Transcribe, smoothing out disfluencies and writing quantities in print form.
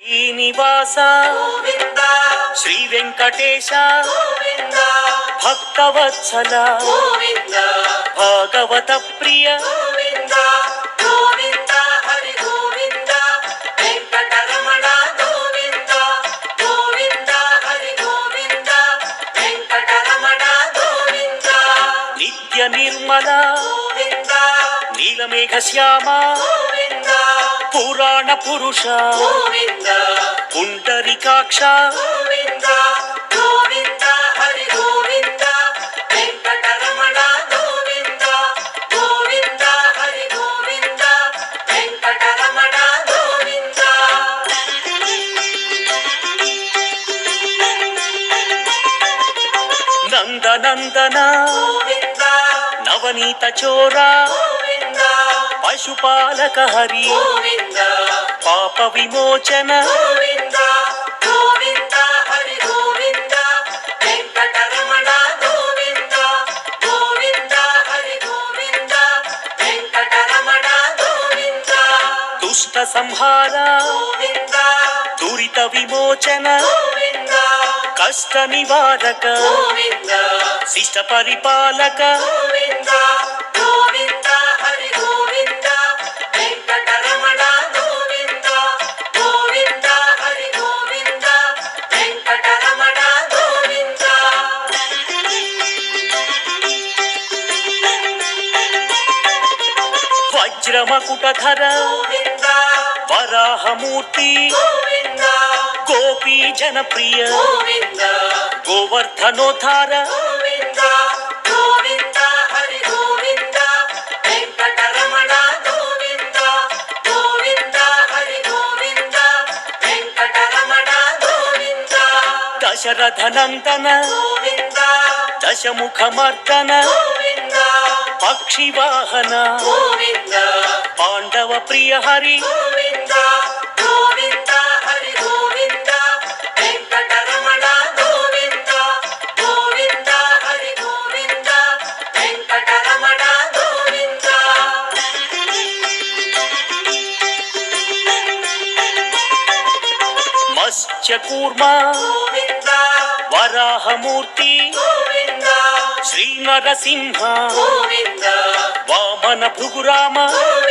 శ్రీనివాస గోవింద శ్రీ వెంకటేశ గోవింద భక్తవత్సల గోవింద భాగవత ప్రియ గోవింద గోవింద హరి గోవింద వెంకటరమణ గోవింద గోవింద హరి గోవింద వెంకటరమణ గోవింద నిత్య నిర్మల గోవింద నీలమేఘ శ్యామ గోవింద పురాణ పురుష గోవింద పుండరీకాక్ష గోవింద గోవింద హరి గోవింద వెంకటరమణ గోవింద గోవింద హరి గోవింద వెంకటరమణ గోవింద నందనందన గోవింద నవనీత చోర గోవింద పశుపాలక హరి గోవింద పాప విమోచన గోవింద గోవింద హరి గోవింద వెంకటరమణ గోవింద గోవింద హరి గోవింద వెంకటరమణ గోవింద దుష్ట సంహార గోవింద దురిత విమోచన గోవింద కష్ట నివారక గోవింద శిష్ట పరిపాలక గోవింద గోవింద హరి గోవింద వెంకటరమణ గోవింద గోవింద హరి గోవింద వెంకటరమణ గోవింద వజ్రమకుటధర గోవింద వరాహమూర్తి గోవింద గోపీ జనప్రియ గోవింద గోవర్ధనోద్ధార గోవింద గోవింద హరి గోవింద వెంకటరమణ గోవింద గోవింద హరి గోవింద వెంకటరమణ గోవింద దశరథనందన గోవింద దశముఖమర్దన గోవింద పక్షివాహన గోవింద పాండవ ప్రియ హరి గోవింద గోవింద హరి గోవింద వెంకటరమణ గోవింద గోవింద హరి గోవింద వెంకటరమణ గోవింద మత్స్యకూర్మ గోవింద వరాహమూర్తి గోవింద శ్రీ నరసింహ గోవింద వామన భృగురామ గోవింద